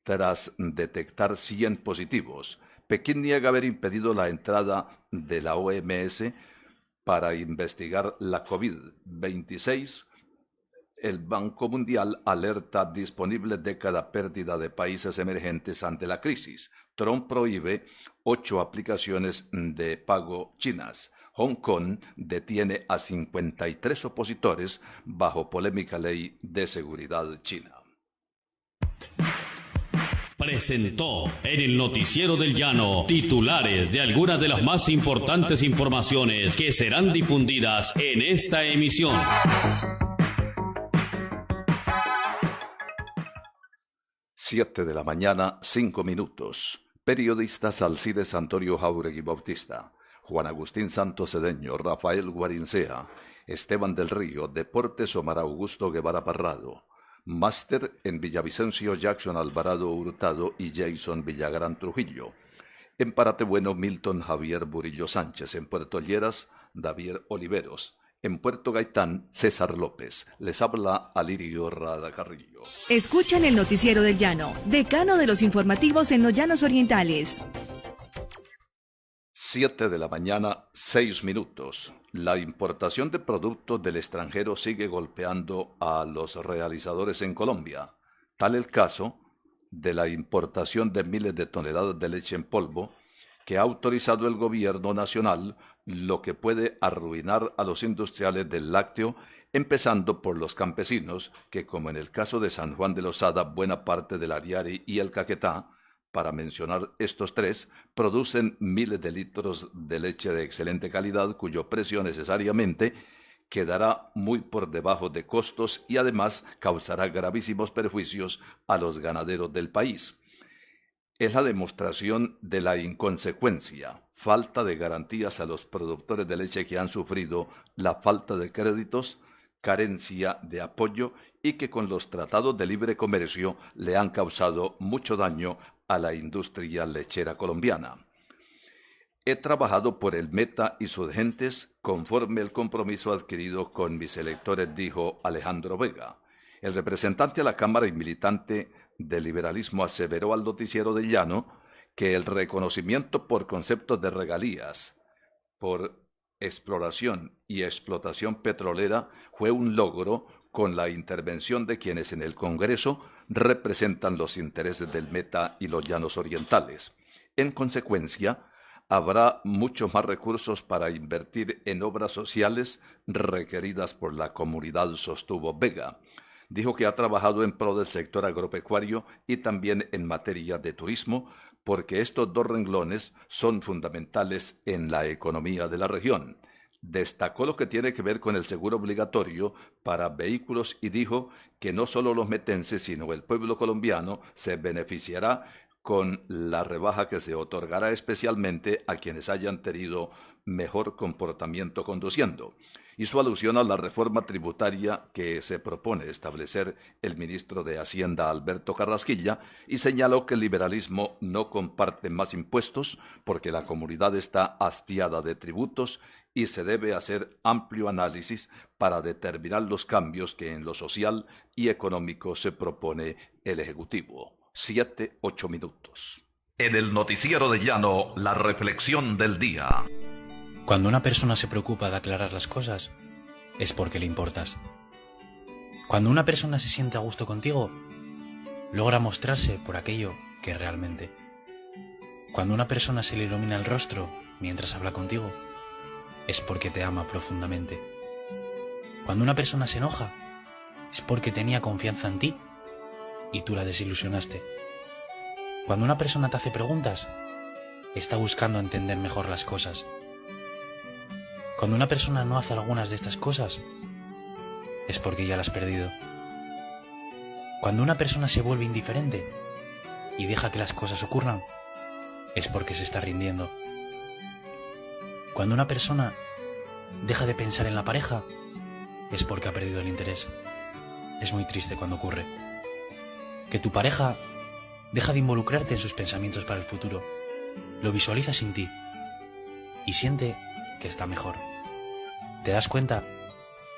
tras detectar 100 positivos. Pekín niega haber impedido la entrada de la OMS para investigar la COVID-26. El Banco Mundial alerta disponible década pérdida de países emergentes ante la crisis. Trump prohíbe 8 aplicaciones de pago chinas. Hong Kong detiene a 53 opositores bajo polémica ley de seguridad china. Presentó en el Noticiero del Llano titulares de algunas de las más importantes informaciones que serán difundidas en esta emisión. 7 de la mañana, 5 minutos. Periodistas Alcides Antonio Jáuregui Bautista, Juan Agustín Santos Cedeño, Rafael Guarincea, Esteban del Río, Deportes Omar Augusto Guevara Parrado, Máster en Villavicencio Jackson Alvarado Hurtado y Jason Villagrán Trujillo. En Paratebueno Milton Javier Burillo Sánchez. En Puerto Lleras David Oliveros. En Puerto Gaitán César López. Les habla Alirio Rada Carrillo. Escuchan el Noticiero del Llano, decano de los informativos en los Llanos Orientales. 7 de la mañana, 6 minutos. La importación de productos del extranjero sigue golpeando a los realizadores en Colombia. Tal el caso de la importación de miles de toneladas de leche en polvo que ha autorizado el gobierno nacional, lo que puede arruinar a los industriales del lácteo, empezando por los campesinos, que como en el caso de San Juan de Losada, buena parte del Ariari y el Caquetá, para mencionar estos tres, producen miles de litros de leche de excelente calidad, cuyo precio necesariamente quedará muy por debajo de costos y además causará gravísimos perjuicios a los ganaderos del país. Es la demostración de la inconsecuencia, falta de garantías a los productores de leche que han sufrido la falta de créditos, carencia de apoyo y que con los tratados de libre comercio le han causado mucho daño a la industria lechera colombiana. He trabajado por el Meta y sus gentes conforme el compromiso adquirido con mis electores, dijo Alejandro Vega. El representante a la Cámara y militante del liberalismo aseveró al Noticiero del Llano que el reconocimiento por conceptos de regalías, por exploración y explotación petrolera fue un logro con la intervención de quienes en el Congreso representan los intereses del Meta y los Llanos Orientales. En consecuencia, habrá muchos más recursos para invertir en obras sociales requeridas por la comunidad, sostuvo Vega. Dijo que ha trabajado en pro del sector agropecuario y también en materia de turismo, porque estos dos renglones son fundamentales en la economía de la región. Destacó lo que tiene que ver con el seguro obligatorio para vehículos y dijo que no solo los metenses, sino el pueblo colombiano se beneficiará con la rebaja que se otorgará especialmente a quienes hayan tenido mejor comportamiento conduciendo. Hizo alusión a la reforma tributaria que se propone establecer el ministro de Hacienda Alberto Carrasquilla y señaló que el liberalismo no comparte más impuestos porque la comunidad está hastiada de tributos y se debe hacer amplio análisis para determinar los cambios que en lo social y económico se propone el Ejecutivo. 7, 8 minutos. En el Noticiero de Llano, la reflexión del día. Cuando una persona se preocupa de aclarar las cosas, es porque le importas. Cuando una persona se siente a gusto contigo, logra mostrarse por aquello que es realmente. Cuando una persona se le ilumina el rostro mientras habla contigo, es porque te ama profundamente. Cuando una persona se enoja, es porque tenía confianza en ti y tú la desilusionaste. Cuando una persona te hace preguntas, está buscando entender mejor las cosas. Cuando una persona no hace algunas de estas cosas, es porque ya las has perdido. Cuando una persona se vuelve indiferente y deja que las cosas ocurran, es porque se está rindiendo. Cuando una persona deja de pensar en la pareja, es porque ha perdido el interés. Es muy triste cuando ocurre. Que tu pareja deja de involucrarte en sus pensamientos para el futuro, lo visualiza sin ti y siente que está mejor. Te das cuenta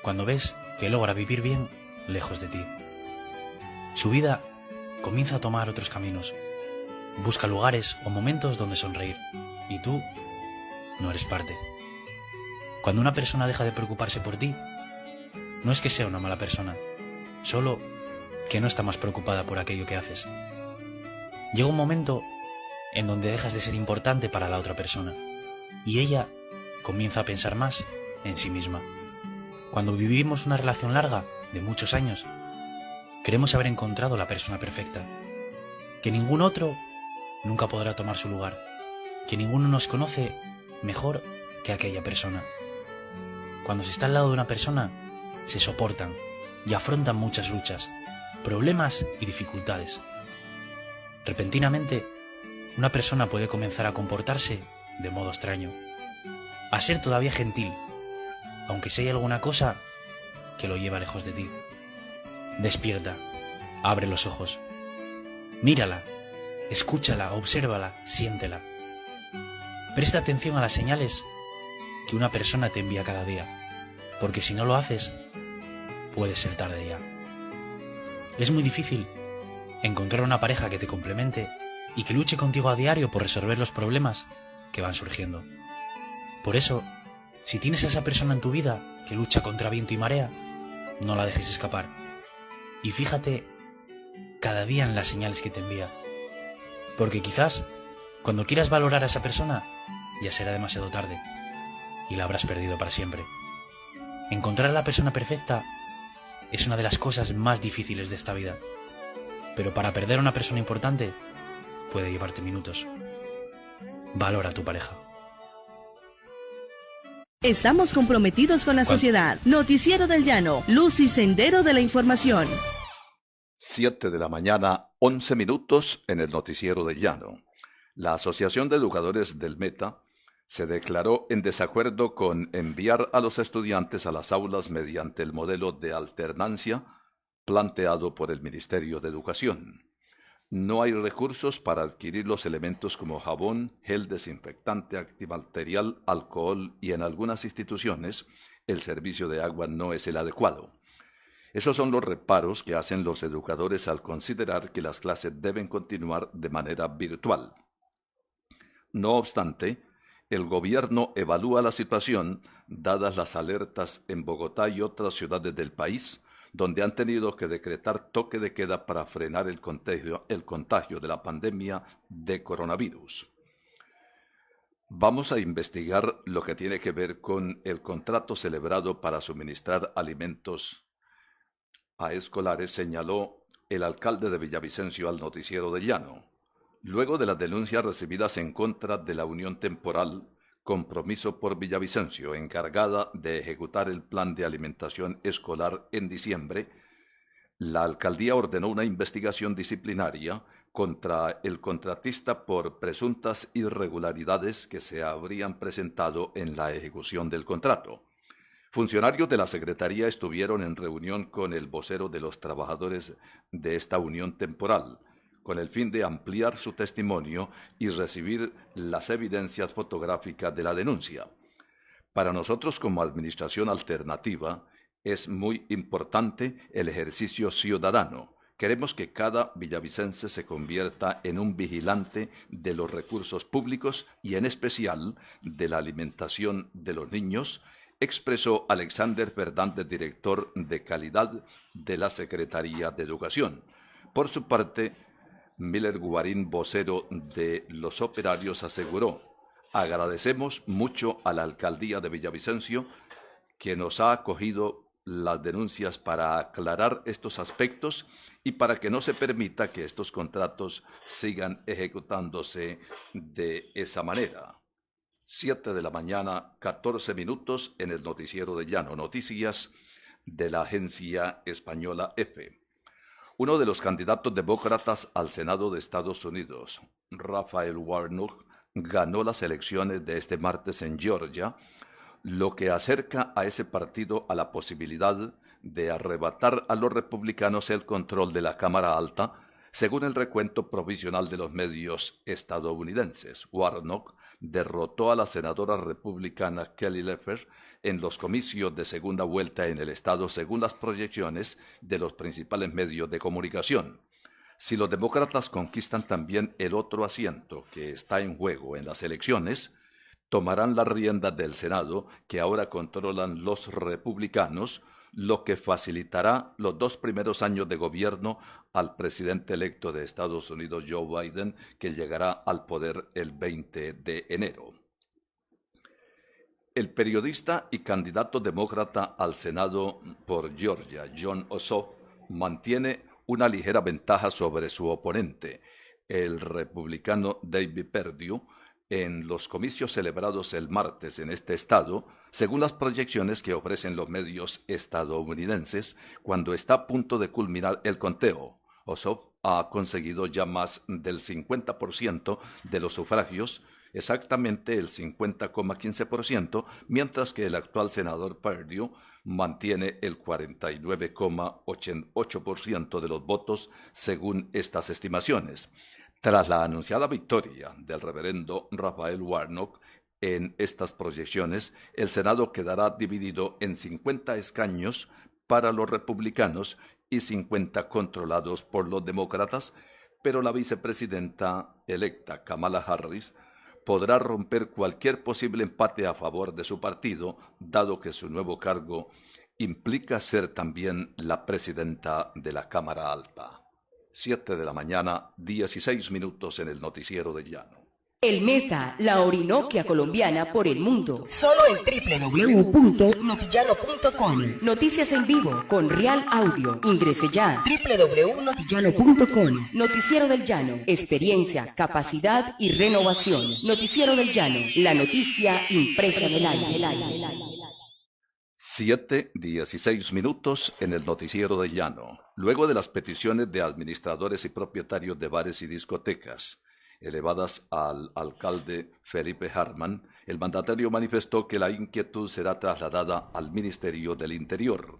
cuando ves que logra vivir bien lejos de ti. Su vida comienza a tomar otros caminos. Busca lugares o momentos donde sonreír. Y tú no eres parte. Cuando una persona deja de preocuparse por ti, no es que sea una mala persona, solo que no está más preocupada por aquello que haces. Llega un momento en donde dejas de ser importante para la otra persona y ella comienza a pensar más en sí misma. Cuando vivimos una relación larga, de muchos años, queremos haber encontrado la persona perfecta, que ningún otro nunca podrá tomar su lugar, que ninguno nos conoce mejor que aquella persona. Cuando se está al lado de una persona, se soportan y afrontan muchas luchas, problemas y dificultades. Repentinamente, una persona puede comenzar a comportarse de modo extraño, a ser todavía gentil, aunque si hay alguna cosa que lo lleva lejos de ti. Despierta, abre los ojos, mírala, escúchala, obsérvala, siéntela. Presta atención a las señales que una persona te envía cada día, porque si no lo haces, puede ser tarde ya. Es muy difícil encontrar una pareja que te complemente y que luche contigo a diario por resolver los problemas que van surgiendo. Por eso, si tienes a esa persona en tu vida que lucha contra viento y marea, no la dejes escapar. Y fíjate cada día en las señales que te envía. Porque quizás, cuando quieras valorar a esa persona, ya será demasiado tarde y la habrás perdido para siempre. Encontrar a la persona perfecta es una de las cosas más difíciles de esta vida. Pero para perder a una persona importante puede llevarte minutos. Valora a tu pareja. Estamos comprometidos con la sociedad. Noticiero del Llano, luz y sendero de la información. 7 de la mañana, 11 minutos en el Noticiero del Llano. La Asociación de Educadores del Meta se declaró en desacuerdo con enviar a los estudiantes a las aulas mediante el modelo de alternancia planteado por el Ministerio de Educación. No hay recursos para adquirir los elementos como jabón, gel desinfectante, antibacterial, alcohol y en algunas instituciones el servicio de agua no es el adecuado. Esos son los reparos que hacen los educadores al considerar que las clases deben continuar de manera virtual. No obstante, el gobierno evalúa la situación dadas las alertas en Bogotá y otras ciudades del país, donde han tenido que decretar toque de queda para frenar el contagio de la pandemia de coronavirus. Vamos a investigar lo que tiene que ver con el contrato celebrado para suministrar alimentos a escolares, señaló el alcalde de Villavicencio al Noticiero del Llano. Luego de las denuncias recibidas en contra de la Unión Temporal Compromiso por Villavicencio, encargada de ejecutar el plan de alimentación escolar en diciembre, la alcaldía ordenó una investigación disciplinaria contra el contratista por presuntas irregularidades que se habrían presentado en la ejecución del contrato. Funcionarios de la Secretaría estuvieron en reunión con el vocero de los trabajadores de esta unión temporal, con el fin de ampliar su testimonio y recibir las evidencias fotográficas de la denuncia. Para nosotros como Administración Alternativa es muy importante el ejercicio ciudadano. Queremos que cada villavicense se convierta en un vigilante de los recursos públicos y en especial de la alimentación de los niños, expresó Alexander Fernández, director de calidad de la Secretaría de Educación. Por su parte, Miller Guarín, vocero de los operarios, aseguró: agradecemos mucho a la alcaldía de Villavicencio que nos ha acogido las denuncias para aclarar estos aspectos y para que no se permita que estos contratos sigan ejecutándose de esa manera. 7 de la mañana, 14 minutos en el Noticiero de Llano. Noticias de la agencia española EFE. Uno de los candidatos demócratas al Senado de Estados Unidos, Raphael Warnock, ganó las elecciones de este martes en Georgia, lo que acerca a ese partido a la posibilidad de arrebatar a los republicanos el control de la Cámara Alta, según el recuento provisional de los medios estadounidenses. Warnock derrotó a la senadora republicana Kelly Loeffler en los comicios de segunda vuelta en el estado, según las proyecciones de los principales medios de comunicación. Si los demócratas conquistan también el otro asiento que está en juego en las elecciones, tomarán las riendas del Senado que ahora controlan los republicanos, lo que facilitará los 2 primeros años de gobierno al presidente electo de Estados Unidos, Joe Biden, que llegará al poder el 20 de enero. El periodista y candidato demócrata al Senado por Georgia, Jon Ossoff, mantiene una ligera ventaja sobre su oponente, el republicano David Perdue, en los comicios celebrados el martes en este estado, según las proyecciones que ofrecen los medios estadounidenses, cuando está a punto de culminar el conteo. Ossoff ha conseguido ya más del 50% de los sufragios, exactamente el 50,15%, mientras que el actual senador Perdue mantiene el 49,88% de los votos según estas estimaciones. Tras la anunciada victoria del reverendo Raphael Warnock en estas proyecciones, el Senado quedará dividido en 50 escaños para los republicanos y 50 controlados por los demócratas, pero la vicepresidenta electa Kamala Harris podrá romper cualquier posible empate a favor de su partido, dado que su nuevo cargo implica ser también la presidenta de la Cámara Alta. 7 de la mañana, 16 minutos en el Noticiero del Llano. El Meta, la Orinoquia colombiana por el mundo. Solo en www.notillano.com. Noticias en vivo con Real Audio. Ingrese ya. www.notillano.com. Noticiero del Llano. Experiencia, capacidad y renovación. Noticiero del Llano. La noticia impresa en el aire. 7:16 minutos en el Noticiero del Llano. Luego de las peticiones de administradores y propietarios de bares y discotecas elevadas al alcalde Felipe Hartmann, el mandatario manifestó que la inquietud será trasladada al Ministerio del Interior.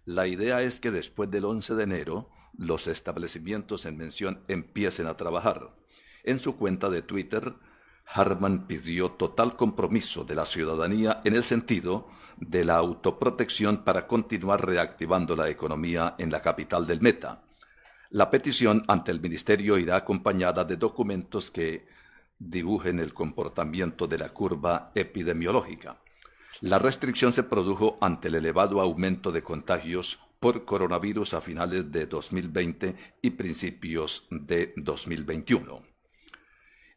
La idea es que después del 11 de enero, los establecimientos en mención empiecen a trabajar. En su cuenta de Twitter, Hartmann pidió total compromiso de la ciudadanía en el sentido de la autoprotección para continuar reactivando la economía en la capital del Meta. La petición ante el ministerio irá acompañada de documentos que dibujen el comportamiento de la curva epidemiológica. La restricción se produjo ante el elevado aumento de contagios por coronavirus a finales de 2020 y principios de 2021.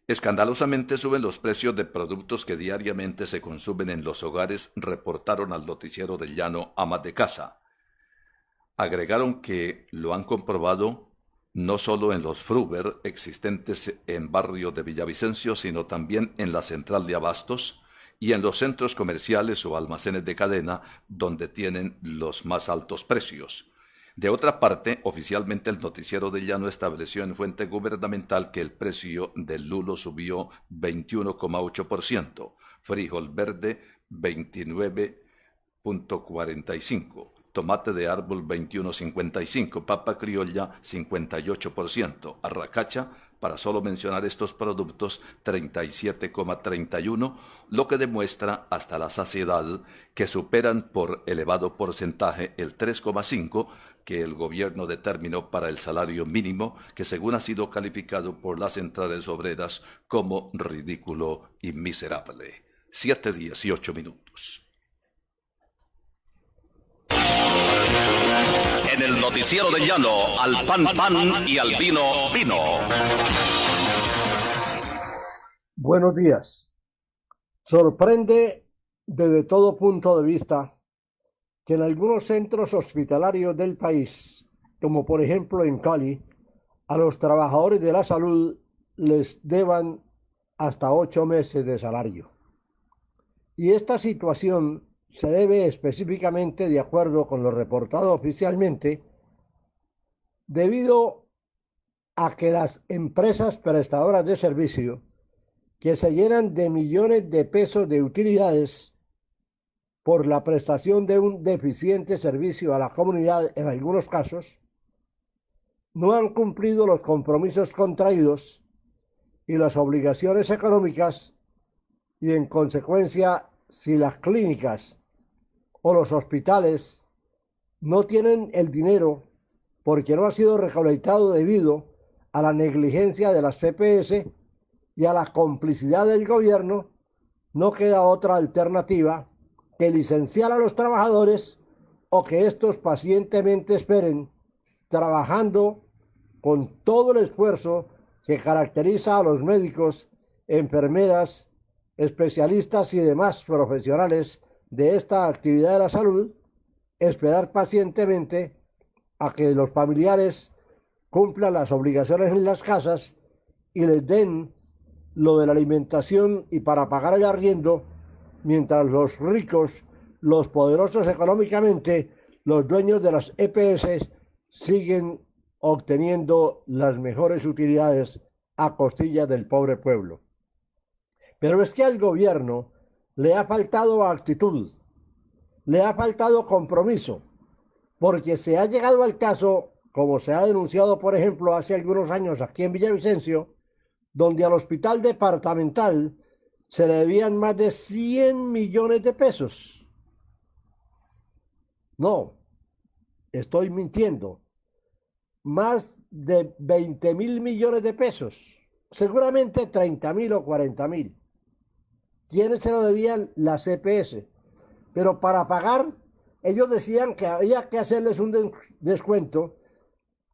Escandalosamente suben los precios de productos que diariamente se consumen en los hogares, reportaron al Noticiero del Llano amas de casa. Agregaron que lo han comprobado no solo en los Fruver existentes en barrio de Villavicencio, sino también en la central de abastos y en los centros comerciales o almacenes de cadena donde tienen los más altos precios. De otra parte, oficialmente el Noticiero del Llano estableció en fuente gubernamental que el precio del lulo subió 21,8%, frijol verde 29,45%, tomate de árbol 21,55%, papa criolla 58%, arracacha, para solo mencionar estos productos, 37,31%, lo que demuestra hasta la saciedad que superan por elevado porcentaje el 3,5% que el gobierno determinó para el salario mínimo, que según ha sido calificado por las centrales obreras como ridículo y miserable. 7:18 minutos. En el Noticiero del Llano, al pan pan y al vino vino. Buenos días. Sorprende desde todo punto de vista que en algunos centros hospitalarios del país, como por ejemplo en Cali, a los trabajadores de la salud les deban hasta 8 meses de salario. Y esta situación se debe específicamente, de acuerdo con lo reportado oficialmente, debido a que las empresas prestadoras de servicio, que se llenan de millones de pesos de utilidades por la prestación de un deficiente servicio a la comunidad en algunos casos, no han cumplido los compromisos contraídos y las obligaciones económicas, y en consecuencia, si las clínicas o los hospitales no tienen el dinero porque no ha sido recolectado debido a la negligencia de las EPS y a la complicidad del gobierno, no queda otra alternativa que licenciar a los trabajadores o que estos pacientemente esperen, trabajando con todo el esfuerzo que caracteriza a los médicos, enfermeras, especialistas y demás profesionales de esta actividad de la salud, esperar pacientemente a que los familiares cumplan las obligaciones en las casas y les den lo de la alimentación y para pagar el arriendo, mientras los ricos, los poderosos económicamente, los dueños de las EPS siguen obteniendo las mejores utilidades a costillas del pobre pueblo. Pero es que al gobierno le ha faltado actitud, le ha faltado compromiso, porque se ha llegado al caso, como se ha denunciado, por ejemplo, hace algunos años aquí en Villavicencio, donde al hospital departamental se le debían más de 100 millones de pesos. No, estoy mintiendo. Más de 20.000 millones de pesos. Seguramente 30.000 o 40.000. ¿Quiénes se lo debían? Las EPS. Pero para pagar, ellos decían que había que hacerles un descuento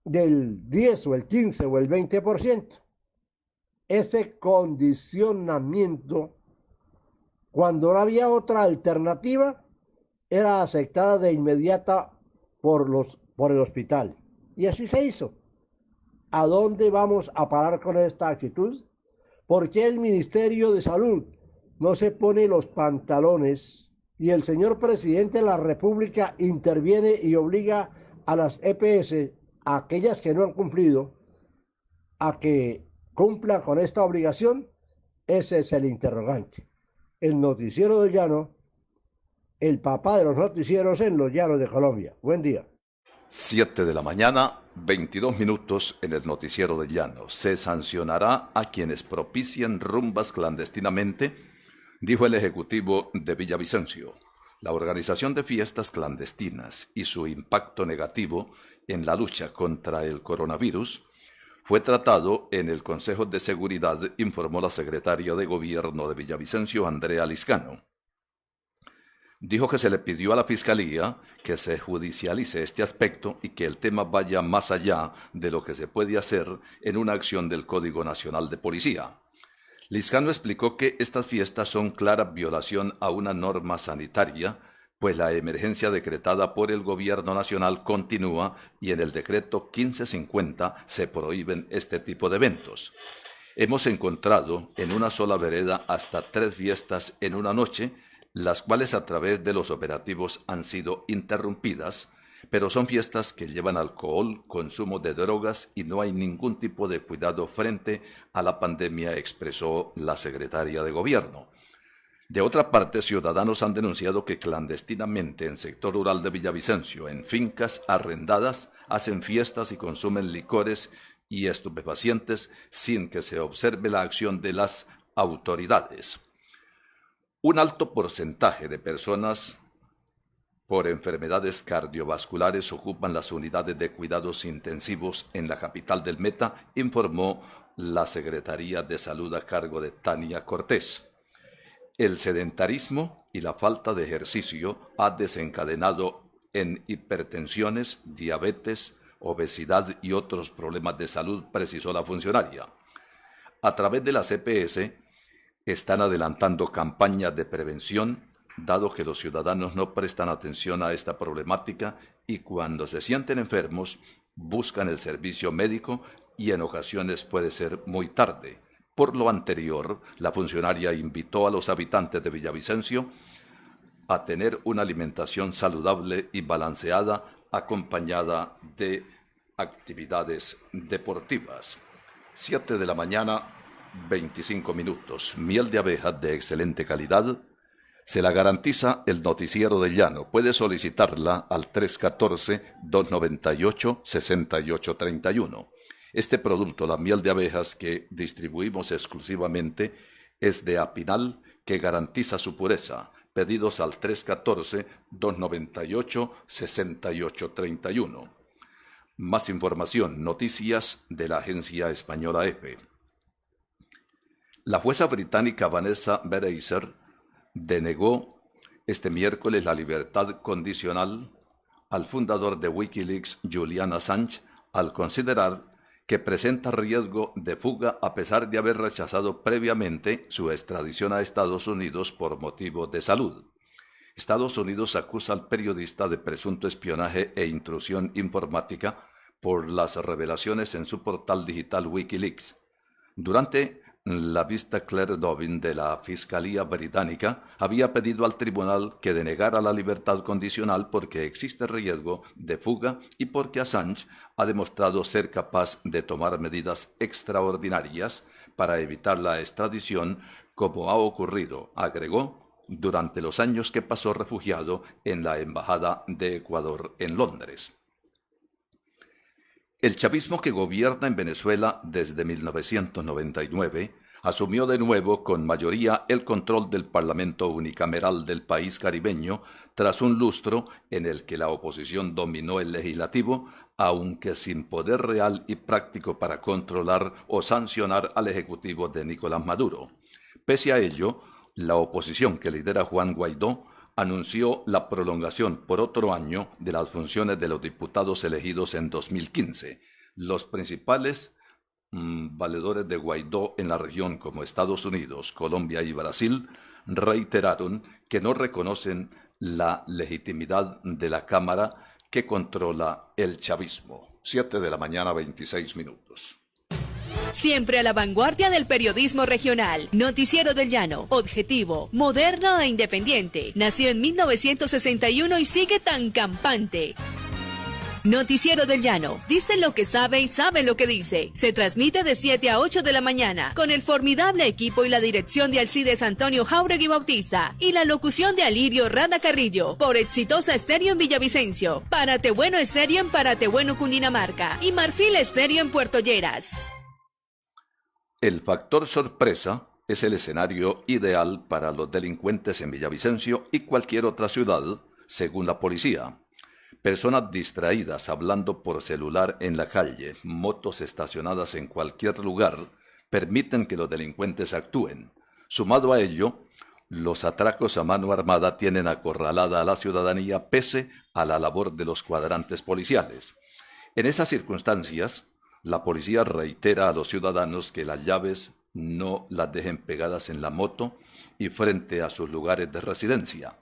del 10 o el 15 o el 20%. Ese condicionamiento, cuando no había otra alternativa, era aceptada de inmediata por el hospital. Y así se hizo. ¿A dónde vamos a parar con esta actitud? ¿Por qué el Ministerio de Salud no se pone los pantalones y el señor presidente de la República interviene y obliga a las EPS, a aquellas que no han cumplido, a que cumplan con esta obligación? Ese es el interrogante. El noticiero del llano, el papá de los noticieros en los llanos de Colombia. Buen día. 7 de la mañana, 22 minutos en el noticiero del llano. Se sancionará a quienes propicien rumbas clandestinamente, dijo el ejecutivo de Villavicencio. La organización de fiestas clandestinas y su impacto negativo en la lucha contra el coronavirus fue tratado en el Consejo de Seguridad, informó la secretaria de Gobierno de Villavicencio, Andrea Liscano. Dijo que se le pidió a la Fiscalía que se judicialice este aspecto y que el tema vaya más allá de lo que se puede hacer en una acción del Código Nacional de Policía. Liscano explicó que estas fiestas son clara violación a una norma sanitaria, pues la emergencia decretada por el Gobierno Nacional continúa y en el decreto 1550 se prohíben este tipo de eventos. Hemos encontrado en una sola vereda hasta 3 fiestas en una noche, las cuales a través de los operativos han sido interrumpidas, pero son fiestas que llevan alcohol, consumo de drogas y no hay ningún tipo de cuidado frente a la pandemia, expresó la secretaria de Gobierno. De otra parte, ciudadanos han denunciado que clandestinamente en sector rural de Villavicencio, en fincas arrendadas, hacen fiestas y consumen licores y estupefacientes sin que se observe la acción de las autoridades. Un alto porcentaje de personas por enfermedades cardiovasculares ocupan las unidades de cuidados intensivos en la capital del Meta, informó la Secretaría de Salud a cargo de Tania Cortés. El sedentarismo y la falta de ejercicio ha desencadenado en hipertensiones, diabetes, obesidad y otros problemas de salud, precisó la funcionaria. A través de las EPS están adelantando campañas de prevención, dado que los ciudadanos no prestan atención a esta problemática y cuando se sienten enfermos buscan el servicio médico y en ocasiones puede ser muy tarde. Por lo anterior, la funcionaria invitó a los habitantes de Villavicencio a tener una alimentación saludable y balanceada, acompañada de actividades deportivas. 7 de la mañana, 25 minutos. Miel de abeja de excelente calidad. Se la garantiza el Noticiero del Llano. Puede solicitarla al 314-298-6831. Este producto, la miel de abejas que distribuimos exclusivamente, es de Apinal, que garantiza su pureza. Pedidos al 314-298-6831. Más información, noticias de la agencia española EFE. La jueza británica Vanessa Baraitser denegó este miércoles la libertad condicional al fundador de Wikileaks, Julian Assange, al considerar que presenta riesgo de fuga a pesar de haber rechazado previamente su extradición a Estados Unidos por motivos de salud. Estados Unidos acusa al periodista de presunto espionaje e intrusión informática por las revelaciones en su portal digital Wikileaks. Durante la vista, Claire Dobbin de la Fiscalía Británica había pedido al tribunal que denegara la libertad condicional porque existe riesgo de fuga y porque Assange ha demostrado ser capaz de tomar medidas extraordinarias para evitar la extradición, como ha ocurrido, agregó, durante los años que pasó refugiado en la Embajada de Ecuador en Londres. El chavismo que gobierna en Venezuela desde 1999 asumió de nuevo con mayoría el control del Parlamento unicameral del país caribeño tras un lustro en el que la oposición dominó el legislativo, aunque sin poder real y práctico para controlar o sancionar al ejecutivo de Nicolás Maduro. Pese a ello, la oposición que lidera Juan Guaidó anunció la prolongación por otro año de las funciones de los diputados elegidos en 2015. Los principales valedores de Guaidó en la región, como Estados Unidos, Colombia y Brasil, reiteraron que no reconocen la legitimidad de la Cámara que controla el chavismo. 7 de la mañana, 26 minutos. Siempre a la vanguardia del periodismo regional. Noticiero del Llano, objetivo, moderno e independiente. Nació en 1961 y sigue tan campante. Noticiero del Llano. Dice lo que sabe y sabe lo que dice. Se transmite de 7 a 8 de la mañana con el formidable equipo y la dirección de Alcides Antonio Jáuregui Bautista y la locución de Alirio Rada Carrillo por Exitosa Estéreo en Villavicencio, Párate Bueno Estéreo en Párate Bueno, Cundinamarca y Marfil Estéreo en Puerto Lleras. El factor sorpresa es el escenario ideal para los delincuentes en Villavicencio y cualquier otra ciudad, según la policía. Personas distraídas hablando por celular en la calle, motos estacionadas en cualquier lugar, permiten que los delincuentes actúen. Sumado a ello, los atracos a mano armada tienen acorralada a la ciudadanía pese a la labor de los cuadrantes policiales. En esas circunstancias, la policía reitera a los ciudadanos que las llaves no las dejen pegadas en la moto y frente a sus lugares de residencia.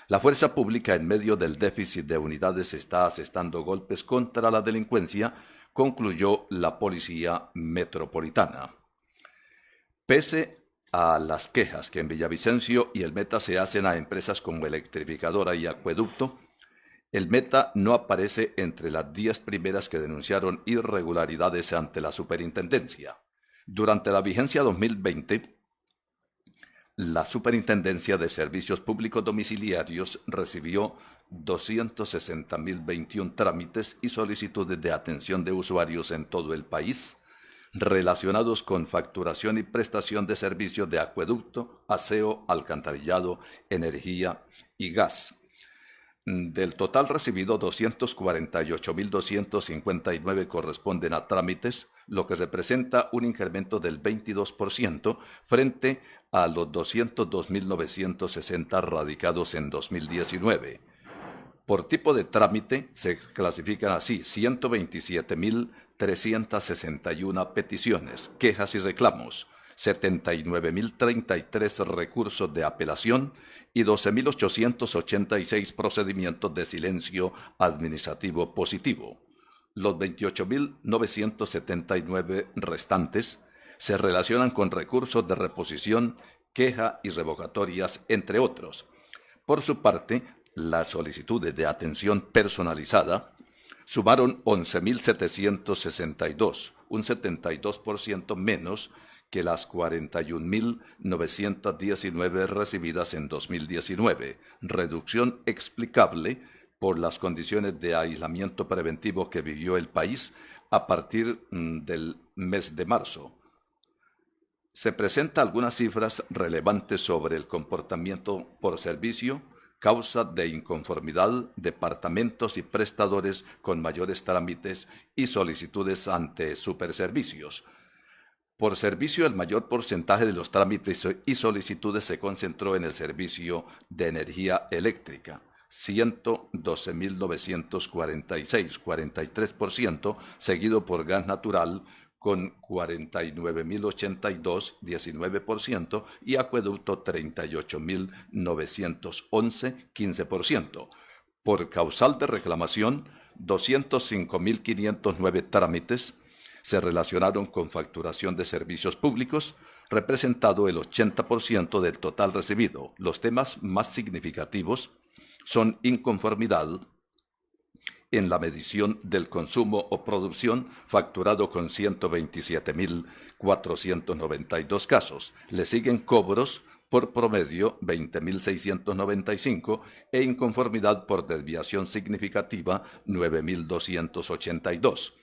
La fuerza pública en medio del déficit de unidades está asestando golpes contra la delincuencia, concluyó la Policía Metropolitana. Pese a las quejas que en Villavicencio y el Meta se hacen a empresas como Electrificadora y Acueducto, el Meta no aparece entre las 10 primeras que denunciaron irregularidades ante la superintendencia. Durante la vigencia 2020, la Superintendencia de Servicios Públicos Domiciliarios recibió 260.021 trámites y solicitudes de atención de usuarios en todo el país, relacionados con facturación y prestación de servicios de acueducto, aseo, alcantarillado, energía y gas. Del total recibido, 248.259 corresponden a trámites, lo que representa un incremento del 22% frente a los 202.960 radicados en 2019. Por tipo de trámite se clasifican así 127.361 peticiones, quejas y reclamos, 79.033 recursos de apelación y 12.886 procedimientos de silencio administrativo positivo. Los 28.979 restantes se relacionan con recursos de reposición, queja y revocatorias, entre otros. Por su parte, las solicitudes de atención personalizada sumaron 11.762, un 72% menos que las 41.919 recibidas en 2019, reducción explicable por las condiciones de aislamiento preventivo que vivió el país a partir del mes de marzo. Se presentan algunas cifras relevantes sobre el comportamiento por servicio, causa de inconformidad, departamentos y prestadores con mayores trámites y solicitudes ante Superservicios. Por servicio, el mayor porcentaje de los trámites y solicitudes se concentró en el servicio de energía eléctrica, 112.946, 43%, seguido por gas natural, con 49.082, 19%, y acueducto 38.911, 15%. Por causal de reclamación, 205.509 trámites se relacionaron con facturación de servicios públicos, representado el 80% del total recibido. Los temas más significativos son inconformidad en la medición del consumo o producción, facturado con 127.492 casos. Le siguen cobros por promedio, 20.695, e inconformidad por desviación significativa, 9.282.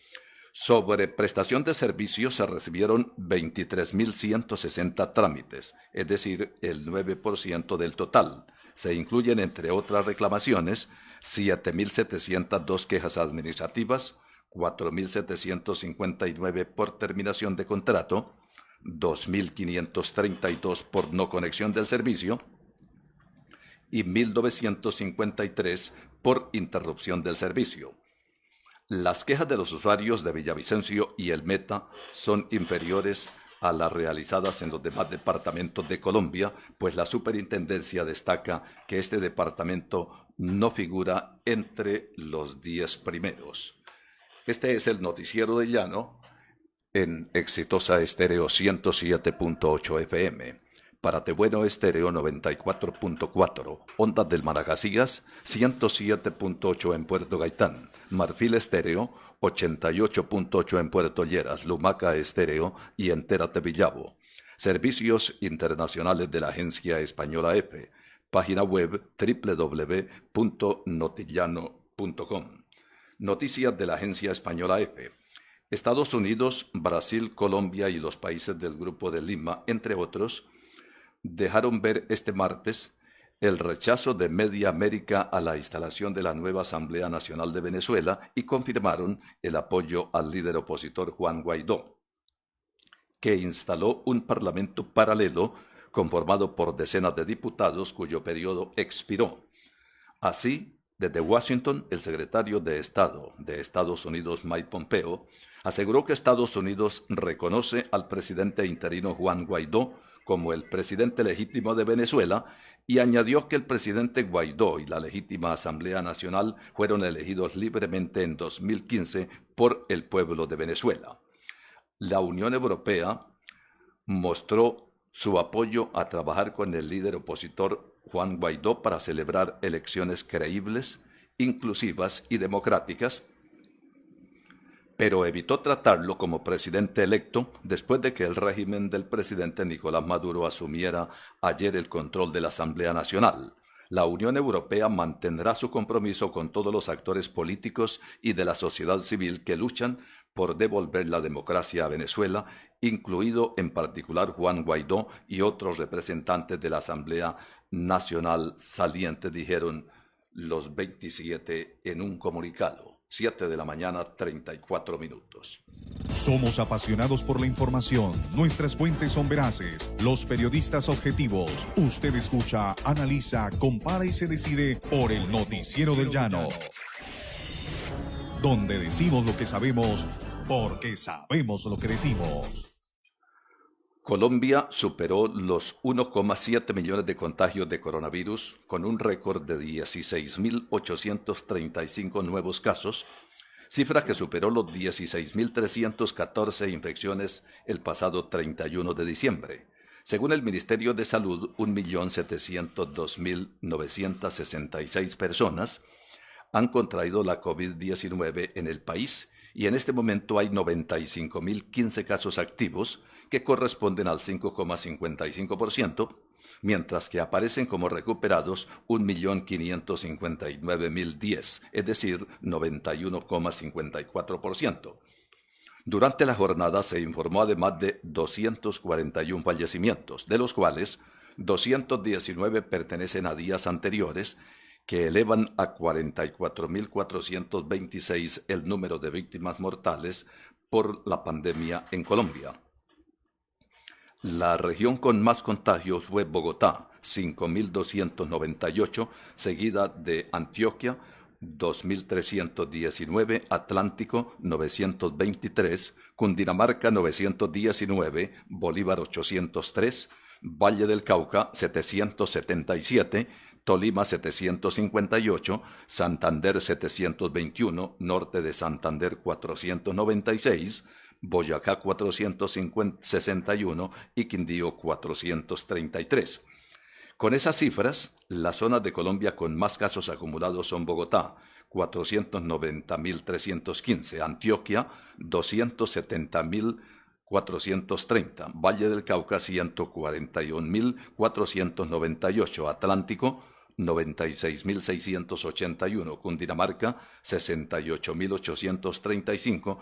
Sobre prestación de servicios se recibieron 23.160 trámites, es decir, el 9% del total. Se incluyen, entre otras reclamaciones, 7.702 quejas administrativas, 4.759 por terminación de contrato, 2.532 por no conexión del servicio y 1.953 por interrupción del servicio. Las quejas de los usuarios de Villavicencio y El Meta son inferiores a las realizadas en los demás departamentos de Colombia, pues la superintendencia destaca que este departamento no figura entre los 10 primeros. Este es el noticiero de Llano en Exitosa Estéreo 107.8 FM, para Tebueno Estéreo 94.4, Ondas del Managasías 107.8 en Puerto Gaitán, Marfil Estéreo 88.8 en Puerto Lleras, Lumaca Estéreo y Entérate Villavo. Servicios internacionales de la Agencia Española EFE. Página web www.notillano.com. Noticias de la Agencia Española EFE. Estados Unidos, Brasil, Colombia y los países del Grupo de Lima, entre otros, dejaron ver este martes el rechazo de Media América a la instalación de la nueva Asamblea Nacional de Venezuela y confirmaron el apoyo al líder opositor Juan Guaidó, que instaló un parlamento paralelo conformado por decenas de diputados cuyo periodo expiró. Así, desde Washington, el secretario de Estado de Estados Unidos, Mike Pompeo, aseguró que Estados Unidos reconoce al presidente interino Juan Guaidó como el presidente legítimo de Venezuela y añadió que el presidente Guaidó y la legítima Asamblea Nacional fueron elegidos libremente en 2015 por el pueblo de Venezuela. La Unión Europea mostró su apoyo a trabajar con el líder opositor Juan Guaidó para celebrar elecciones creíbles, inclusivas y democráticas, pero evitó tratarlo como presidente electo después de que el régimen del presidente Nicolás Maduro asumiera ayer el control de la Asamblea Nacional. La Unión Europea mantendrá su compromiso con todos los actores políticos y de la sociedad civil que luchan por devolver la democracia a Venezuela, incluido en particular Juan Guaidó y otros representantes de la Asamblea Nacional salientes, dijeron los 27 en un comunicado. 7 de la mañana, 34 minutos. Somos apasionados por la información. Nuestras fuentes son veraces. Los periodistas objetivos. Usted escucha, analiza, compara y se decide por el Noticiero del Llano. Donde decimos lo que sabemos, porque sabemos lo que decimos. Colombia superó los 1,7 millones de contagios de coronavirus con un récord de 16.835 nuevos casos, cifra que superó los 16.314 infecciones el pasado 31 de diciembre. Según el Ministerio de Salud, 1.702.966 personas han contraído la COVID-19 en el país y en este momento hay 95.015 casos activos, que corresponden al 5,55%, mientras que aparecen como recuperados 1.559.010, es decir, 91,54%. Durante la jornada se informó además de 241 fallecimientos, de los cuales 219 pertenecen a días anteriores, que elevan a 44.426 el número de víctimas mortales por la pandemia en Colombia. La región con más contagios fue Bogotá, 5.298, seguida de Antioquia, 2.319, Atlántico, 923, Cundinamarca, 919, Bolívar, 803, Valle del Cauca, 777, Tolima 758, Santander 721, Norte de Santander 496, Boyacá 461 y Quindío 433. Con esas cifras, las zonas de Colombia con más casos acumulados son Bogotá, 490.315, Antioquia, 270.430, Valle del Cauca, 141.498, Atlántico, 96.681, Cundinamarca, 68.835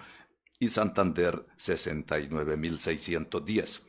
y Santander, 69.610.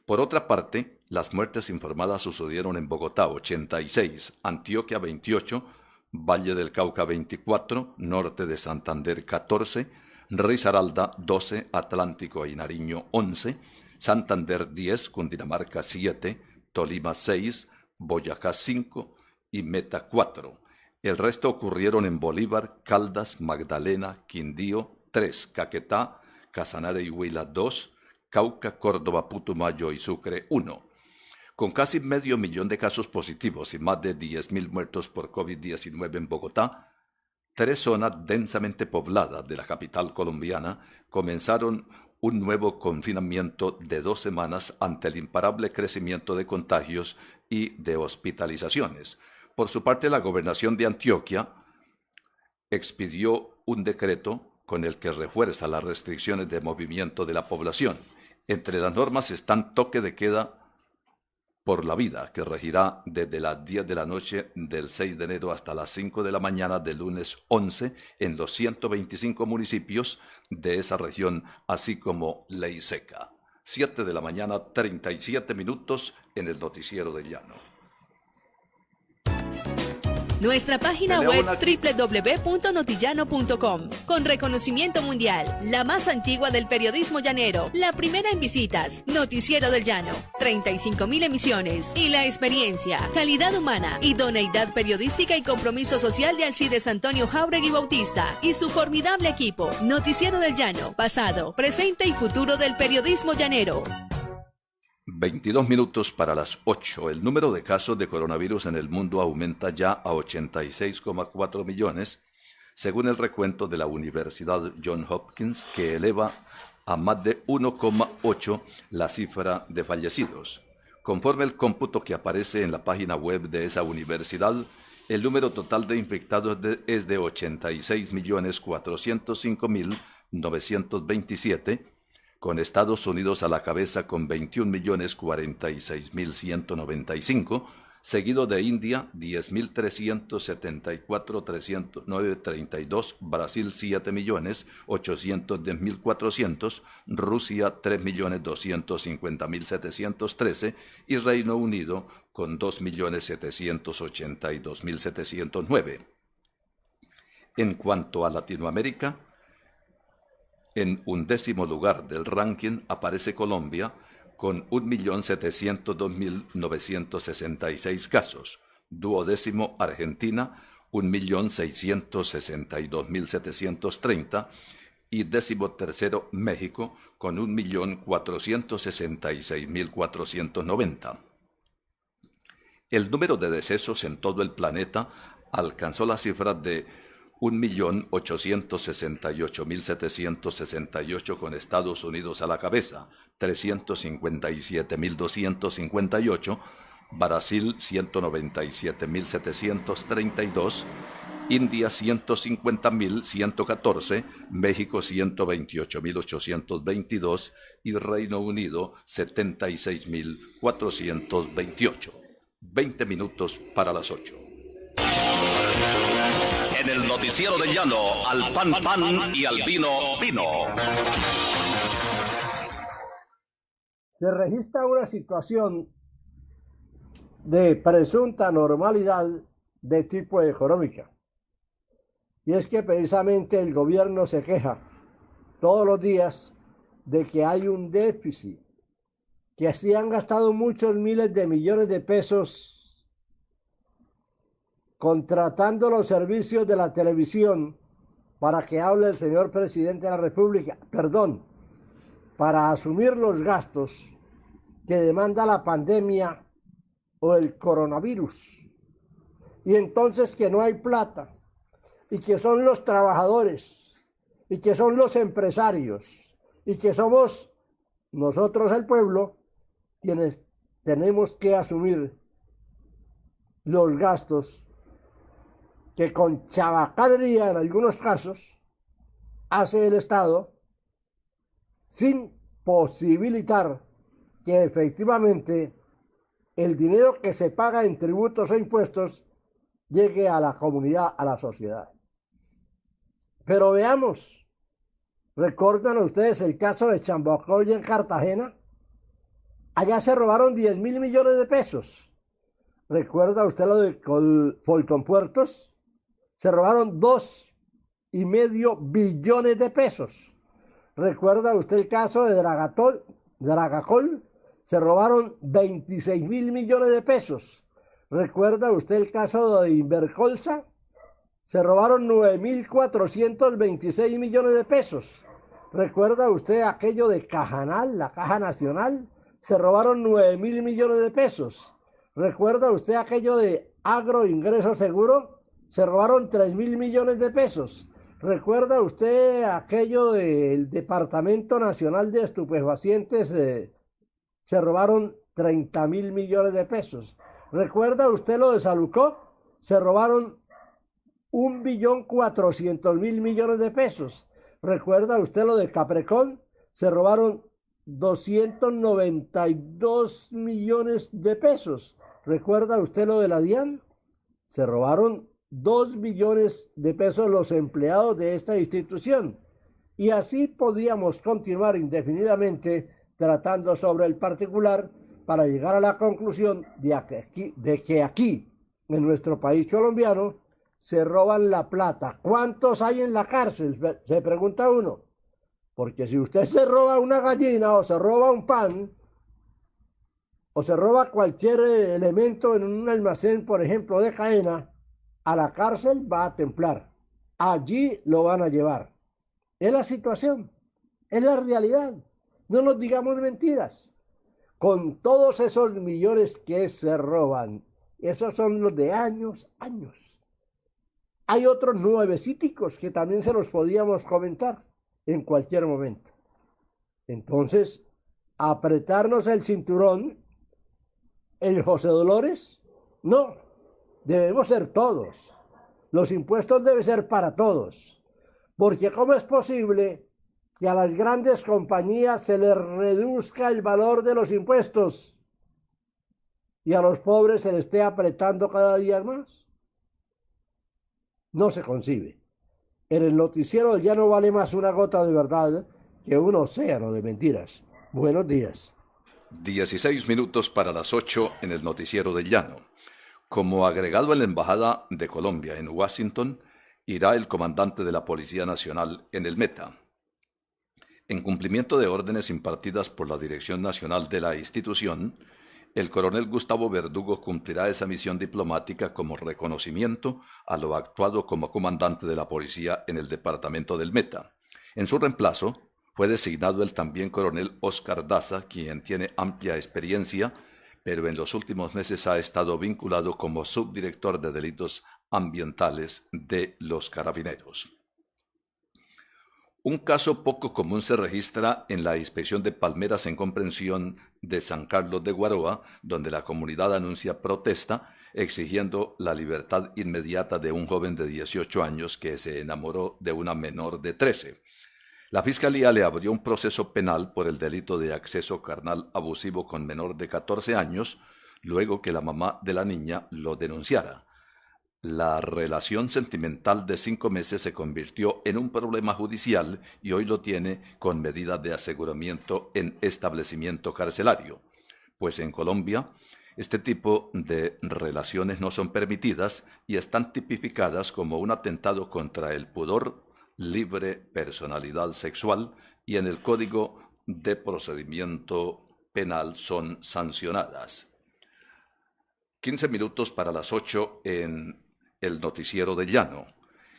Por otra parte, las muertes informadas sucedieron en Bogotá, 86, Antioquia, 28, Valle del Cauca, 24, Norte de Santander, 14, Risaralda, 12, Atlántico y Nariño, 11, Santander, 10, Cundinamarca, 7, Tolima, 6, Boyacá, 5 y Meta, 4. El resto ocurrieron en Bolívar, Caldas, Magdalena, Quindío, 3, Caquetá, Casanare y Huila, 2, Cauca, Córdoba, Putumayo y Sucre, 1. Con casi medio millón de casos positivos y más de 10.000 muertos por COVID-19 en Bogotá, 3 zonas densamente pobladas de la capital colombiana comenzaron un nuevo confinamiento de 2 semanas ante el imparable crecimiento de contagios y de hospitalizaciones. Por su parte, la gobernación de Antioquia expidió un decreto con el que refuerza las restricciones de movimiento de la población. Entre las normas están toque de queda por la vida, que regirá desde las 10 de la noche del 6 de enero hasta las 5 de la mañana del lunes 11 en los 125 municipios de esa región, así como ley seca. 7 de la mañana, 37 minutos en el Noticiero del Llano. Nuestra página web www.notillano.com, con reconocimiento mundial, la más antigua del periodismo llanero, la primera en visitas, Noticiero del Llano, 35.000 emisiones y la experiencia, calidad humana, idoneidad periodística y compromiso social de Alcides Antonio Jáuregui Bautista y su formidable equipo. Noticiero del Llano, pasado, presente y futuro del periodismo llanero. 22 minutos para las 8. El número de casos de coronavirus en el mundo aumenta ya a 86,4 millones, según el recuento de la Universidad Johns Hopkins, que eleva a más de 1,8 la cifra de fallecidos. Conforme el cómputo que aparece en la página web de esa universidad, el número total de infectados es de 86.405.927, con Estados Unidos a la cabeza con 21.046.195, seguido de India 10.374.932, Brasil 7.810.400, Rusia 3.250.713 y Reino Unido con 2.782.709. En cuanto a Latinoamérica, en 11º lugar del ranking aparece Colombia con 1.702.966 casos. 12º Argentina, 1.662.730 y 13º México con 1.466.490. El número de decesos en todo el planeta alcanzó la cifra de 1.868.768 con Estados Unidos a la cabeza, 357.258, Brasil 197.732, India 150.114, México 128.822 y Reino Unido 76.428. 20 minutos para las 8. En el Noticiero del Llano, al pan pan y al vino vino. Se registra una situación de presunta normalidad de tipo económica. Y es que precisamente el gobierno se queja todos los días de que hay un déficit, que así han gastado muchos miles de millones de pesos contratando los servicios de la televisión para que hable el señor presidente de la República, para asumir los gastos que demanda la pandemia o el coronavirus. Y entonces que no hay plata, y que son los trabajadores, y que son los empresarios, y que somos nosotros el pueblo quienes tenemos que asumir los gastos que con chabacanería en algunos casos hace el Estado sin posibilitar que efectivamente el dinero que se paga en tributos o impuestos llegue a la comunidad, a la sociedad. Pero veamos, ¿recuerdan ustedes el caso de Chambocoy en Cartagena? Allá se robaron 10.000 millones de pesos. ¿Recuerda usted lo de Colcompuertos? Se robaron 2,5 billones de pesos. ¿Recuerda usted el caso de Dragacol? Se robaron 26.000 millones de pesos. ¿Recuerda usted el caso de Invercolsa? Se robaron 9.426 millones de pesos. ¿Recuerda usted aquello de Cajanal, la Caja Nacional? Se robaron 9.000 millones de pesos. ¿Recuerda usted aquello de Agroingreso Seguro? Se robaron 3.000 millones de pesos. ¿Recuerda usted aquello del Departamento Nacional de Estupefacientes? Se robaron 30.000 millones de pesos. ¿Recuerda usted lo de Salucó? Se robaron 1.400.000 millones de pesos. ¿Recuerda usted lo de Caprecón? Se robaron 292 millones de pesos. ¿Recuerda usted lo de la DIAN? Se robaron 2 billones de pesos los empleados de esta institución. Y así podíamos continuar indefinidamente tratando sobre el particular para llegar a la conclusión de que aquí, en nuestro país colombiano, se roban la plata. ¿Cuántos hay en la cárcel? Se pregunta uno. Porque si usted se roba una gallina o se roba un pan o se roba cualquier elemento en un almacén, por ejemplo, de cadena, a la cárcel va a templar. Allí lo van a llevar. Es la situación, es la realidad. No nos digamos mentiras. Con todos esos millones que se roban, esos son los de años. Hay otros nuevecíticos que también se los podíamos comentar en cualquier momento. Entonces, apretarnos el cinturón, el José Dolores, no, debemos ser todos. Los impuestos deben ser para todos, porque ¿cómo es posible que a las grandes compañías se les reduzca el valor de los impuestos y a los pobres se les esté apretando cada día más? No se concibe. En el noticiero ya no vale más una gota de verdad que un océano de mentiras. Buenos días. 16 minutos para las 8 en el noticiero del llano. Como agregado en la Embajada de Colombia en Washington, irá el comandante de la Policía Nacional en el Meta. En cumplimiento de órdenes impartidas por la Dirección Nacional de la institución, el coronel Gustavo Verdugo cumplirá esa misión diplomática como reconocimiento a lo actuado como comandante de la policía en el departamento del Meta. En su reemplazo, fue designado el también coronel Oscar Daza, quien tiene amplia experiencia, pero en los últimos meses ha estado vinculado como subdirector de delitos ambientales de los Carabineros. Un caso poco común se registra en la inspección de palmeras en comprensión de San Carlos de Guaroa, donde la comunidad anuncia protesta exigiendo la libertad inmediata de un joven de 18 años que se enamoró de una menor de 13. La Fiscalía le abrió un proceso penal por el delito de acceso carnal abusivo con menor de 14 años, luego que la mamá de la niña lo denunciara. La relación sentimental de 5 meses se convirtió en un problema judicial y hoy lo tiene con medida de aseguramiento en establecimiento carcelario. Pues en Colombia, Este tipo de relaciones no son permitidas y están tipificadas como un atentado contra el pudor, libre personalidad sexual y en el Código de Procedimiento Penal son sancionadas. 15 minutos para las 8 en el noticiero de Llano.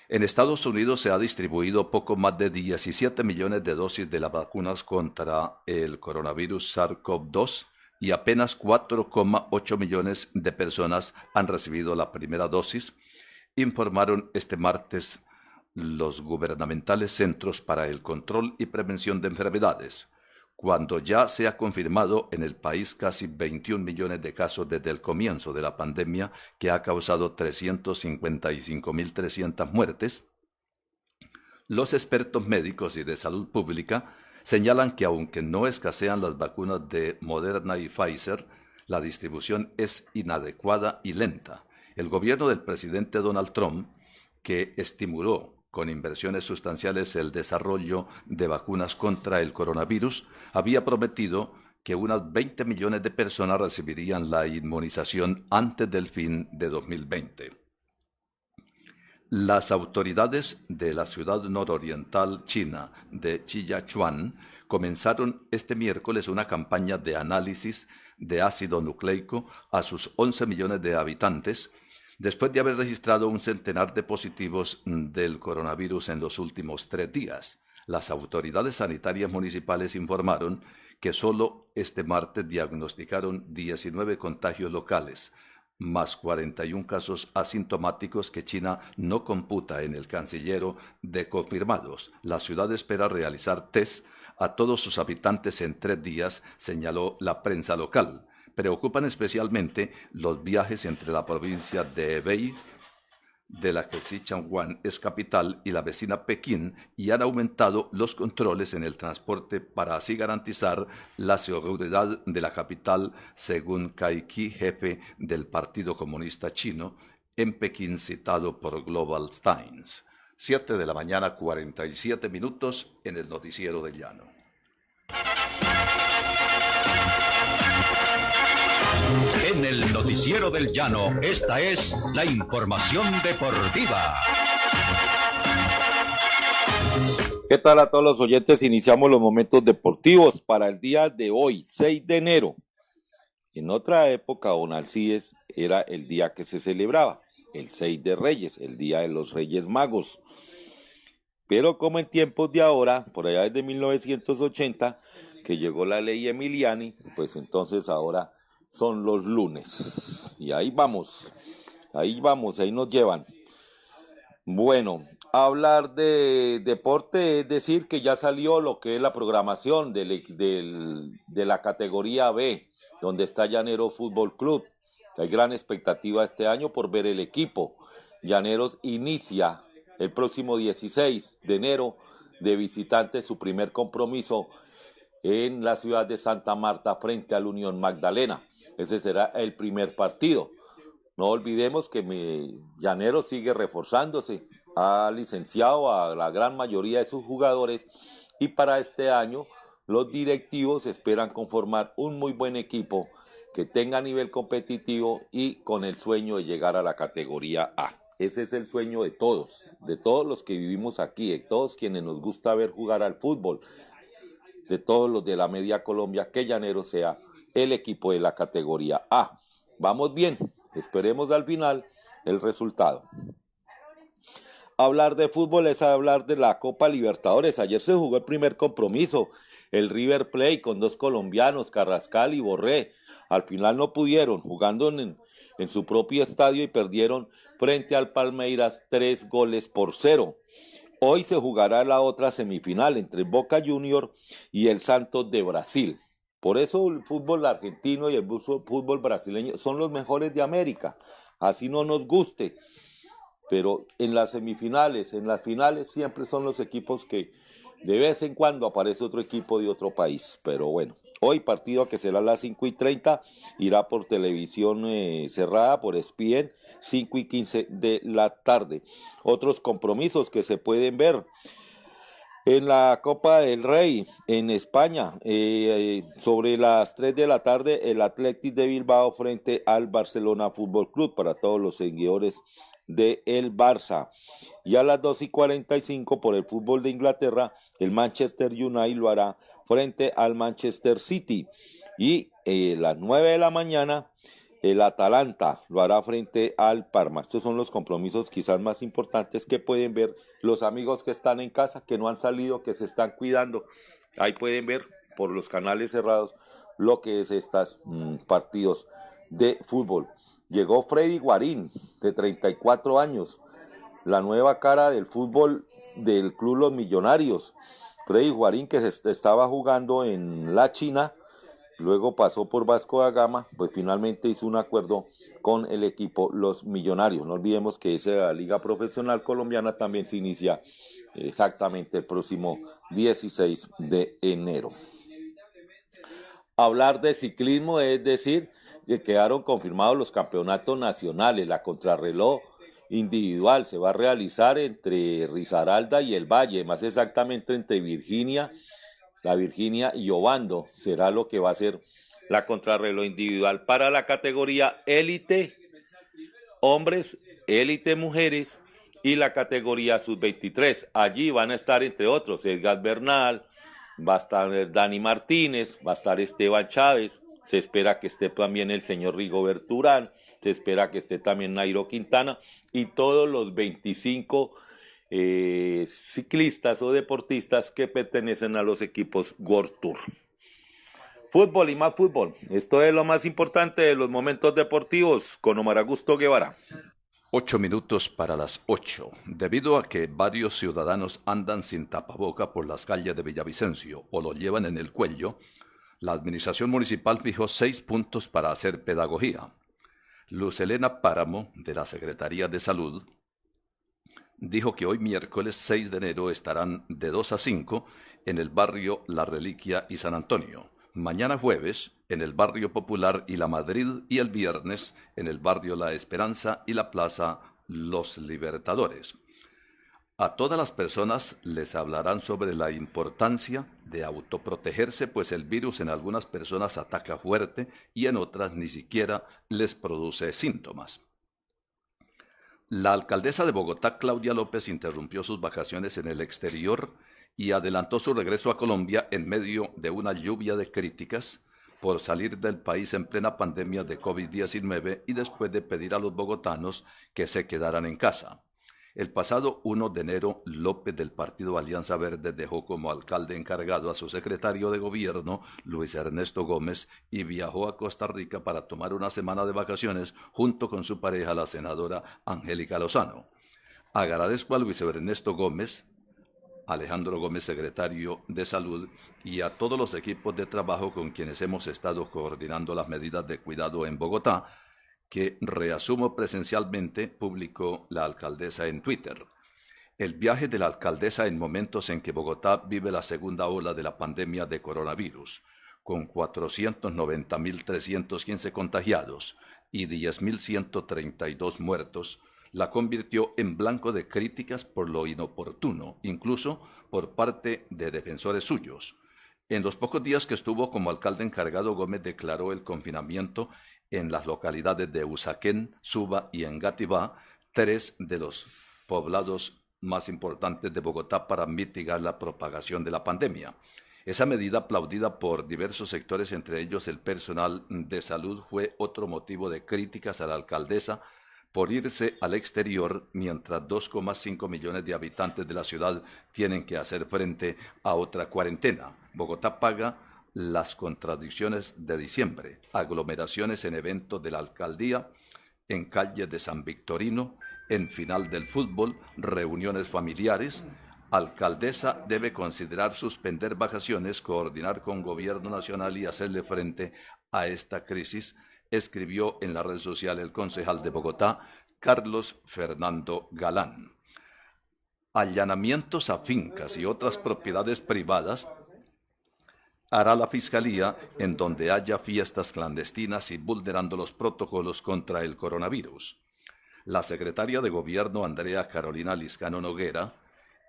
En Estados Unidos se ha distribuido poco más de 17 millones de dosis de las vacunas contra el coronavirus SARS-CoV-2 y apenas 4,8 millones de personas han recibido la primera dosis, informaron este martes los gubernamentales Centros para el Control y Prevención de Enfermedades, cuando ya se ha confirmado en el país casi 21 millones de casos desde el comienzo de la pandemia, que ha causado 355.300 muertes. Los expertos médicos y de salud pública señalan que aunque no escasean las vacunas de Moderna y Pfizer, la distribución es inadecuada y lenta. El gobierno del presidente Donald Trump, que estimuló con inversiones sustanciales el desarrollo de vacunas contra el coronavirus, había prometido que unas 20 millones de personas recibirían la inmunización antes del fin de 2020. Las autoridades de la ciudad nororiental china de Shijiazhuang comenzaron este miércoles una campaña de análisis de ácido nucleico a sus 11 millones de habitantes, después de haber registrado un centenar de positivos del coronavirus en los últimos 3 días. Las autoridades sanitarias municipales informaron que solo este martes diagnosticaron 19 contagios locales, más 41 casos asintomáticos que China no computa en el cancillero de confirmados. La ciudad espera realizar test a todos sus habitantes en 3 días, señaló la prensa local. Preocupan especialmente los viajes entre la provincia de Hebei, de la que Sichuan es capital, y la vecina Pekín, y han aumentado los controles en el transporte para así garantizar la seguridad de la capital, según Cai Qi, jefe del Partido Comunista Chino, en Pekín, citado por Global Times. 7 de la mañana, 47 minutos en el noticiero de Llano. En el noticiero del Llano, esta es la información deportiva. ¿Qué tal a todos los oyentes? Iniciamos los momentos deportivos para el día de hoy, 6 de enero. En otra época, don Alcides, era el día que se celebraba, el 6 de Reyes, el día de los Reyes Magos. Pero como en tiempos de ahora, por allá desde 1980, que llegó la ley Emiliani, pues entonces ahora son los lunes. Y ahí vamos, ahí nos llevan. Bueno, hablar de deporte es decir que ya salió lo que es la programación de la categoría B, donde está Llanero Fútbol Club. Hay gran expectativa este año por ver el equipo. Llaneros inicia el próximo 16 de enero de visitante su primer compromiso en la ciudad de Santa Marta frente al Unión Magdalena. Ese será el primer partido. No olvidemos que Llaneros sigue reforzándose, ha licenciado a la gran mayoría de sus jugadores y para este año los directivos esperan conformar un muy buen equipo que tenga nivel competitivo y con el sueño de llegar a la categoría A. Ese es el sueño de todos los que vivimos aquí, de todos quienes nos gusta ver jugar al fútbol, de todos los de la media Colombia, que Llaneros sea el equipo de la categoría A. Vamos bien, esperemos al final el resultado. Hablar de fútbol es hablar de la Copa Libertadores. Ayer se jugó el primer compromiso, el River Plate con 2 colombianos, Carrascal y Borré. Al final no pudieron, jugando en su propio estadio y perdieron frente al Palmeiras 3-0. Hoy se jugará la otra semifinal entre Boca Junior y el Santos de Brasil. Por eso el fútbol argentino y el fútbol brasileño son los mejores de América, así no nos guste, pero en las semifinales, en las finales siempre son los equipos que de vez en cuando aparece otro equipo de otro país, pero bueno, hoy partido que será a las 5:30, irá por televisión cerrada, por ESPN, 5:15 de la tarde. Otros compromisos que se pueden ver, En la Copa del Rey, en España, sobre las 3 de la tarde, el Athletic de Bilbao frente al Barcelona Fútbol Club, para todos los seguidores de el Barça. Y a las 2:45 por el fútbol de Inglaterra, el Manchester United lo hará frente al Manchester City. Y las 9 de la mañana, el Atalanta lo hará frente al Parma. Estos son los compromisos quizás más importantes que pueden ver los amigos que están en casa, que no han salido, que se están cuidando. Ahí pueden ver por los canales cerrados lo que es estos partidos de fútbol. Llegó Freddy Guarín, de 34 años, la nueva cara del fútbol del Club Los Millonarios. Freddy Guarín, que estaba jugando en la China, luego pasó por Vasco da Gama, pues finalmente hizo un acuerdo con el equipo Los Millonarios. No olvidemos que esa liga profesional colombiana también se inicia exactamente el próximo 16 de enero. Hablar de ciclismo es decir que quedaron confirmados los campeonatos nacionales. La contrarreloj individual se va a realizar entre Risaralda y el Valle, más exactamente entre la Virginia y Obando. Será lo que va a ser la contrarreloj individual para la categoría élite hombres, élite mujeres y la categoría sub-23. Allí van a estar entre otros Edgar Bernal, va a estar Dani Martínez, va a estar Esteban Chávez, se espera que esté también el señor Rigoberto Urán, se espera que esté también Nairo Quintana y todos los 25 ciclistas o deportistas que pertenecen a los equipos World Tour. Fútbol y más fútbol. Esto es lo más importante de los momentos deportivos con Omar Augusto Guevara. 8 minutos para las 8. Debido a que varios ciudadanos andan sin tapaboca por las calles de Villavicencio o lo llevan en el cuello, la administración municipal fijó 6 puntos para hacer pedagogía. Luz Helena Páramo, de la Secretaría de Salud, dijo que hoy miércoles 6 de enero estarán de 2 a 5 en el barrio La Reliquia y San Antonio, mañana jueves en el barrio Popular y La Madrid y el viernes en el barrio La Esperanza y la plaza Los Libertadores. A todas las personas les hablarán sobre la importancia de autoprotegerse, pues el virus en algunas personas ataca fuerte y en otras ni siquiera les produce síntomas. La alcaldesa de Bogotá, Claudia López, interrumpió sus vacaciones en el exterior y adelantó su regreso a Colombia en medio de una lluvia de críticas por salir del país en plena pandemia de COVID-19 y después de pedir a los bogotanos que se quedaran en casa. El pasado 1 de enero, López del partido Alianza Verde dejó como alcalde encargado a su secretario de gobierno, Luis Ernesto Gómez, y viajó a Costa Rica para tomar una semana de vacaciones junto con su pareja, la senadora Angélica Lozano. Agradezco a Luis Ernesto Gómez, Alejandro Gómez, secretario de Salud, y a todos los equipos de trabajo con quienes hemos estado coordinando las medidas de cuidado en Bogotá, que reasumo presencialmente, publicó la alcaldesa en Twitter. El viaje de la alcaldesa en momentos en que Bogotá vive la segunda ola de la pandemia de coronavirus, con 490.315 contagiados y 10.132 muertos, la convirtió en blanco de críticas por lo inoportuno, incluso por parte de defensores suyos. En los pocos días que estuvo como alcalde encargado, Gómez declaró el confinamiento en las localidades de Usaquén, Suba y Engativá, 3 de los poblados más importantes de Bogotá, para mitigar la propagación de la pandemia. Esa medida, aplaudida por diversos sectores, entre ellos el personal de salud, fue otro motivo de críticas a la alcaldesa por irse al exterior mientras 2,5 millones de habitantes de la ciudad tienen que hacer frente a otra cuarentena. Bogotá paga las contradicciones de diciembre, aglomeraciones en eventos de la alcaldía, en calles de San Victorino, en final del fútbol, reuniones familiares. Alcaldesa debe considerar suspender vacaciones, coordinar con gobierno nacional y hacerle frente a esta crisis, escribió en la red social el concejal de Bogotá, Carlos Fernando Galán. Allanamientos a fincas y otras propiedades privadas hará la Fiscalía en donde haya fiestas clandestinas y vulnerando los protocolos contra el coronavirus. La secretaria de Gobierno, Andrea Carolina Liscano Noguera,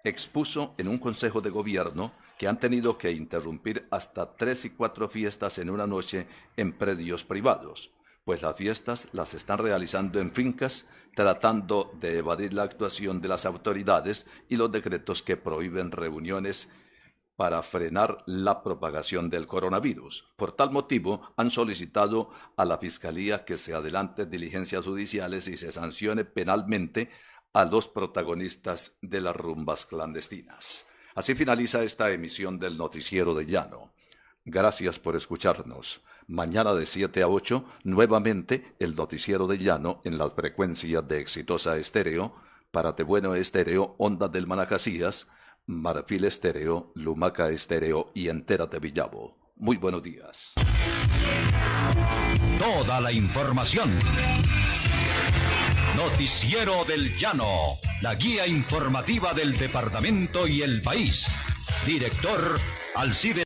expuso en un consejo de gobierno que han tenido que interrumpir hasta 3 y 4 fiestas en una noche en predios privados, pues las fiestas las están realizando en fincas, tratando de evadir la actuación de las autoridades y los decretos que prohíben reuniones para frenar la propagación del coronavirus. Por tal motivo, han solicitado a la Fiscalía que se adelante diligencias judiciales y se sancione penalmente a los protagonistas de las rumbas clandestinas. Así finaliza esta emisión del Noticiero de Llano. Gracias por escucharnos. Mañana de 7 a 8, nuevamente el Noticiero de Llano en las frecuencias de Exitosa Estéreo, Parate Bueno Estéreo, Ondas del Manacasías, Marfil Estéreo, Lumaca Estéreo y Entérate Villavo. Muy buenos días. Toda la información. Noticiero del Llano, la guía informativa del departamento y el país. Director Alcides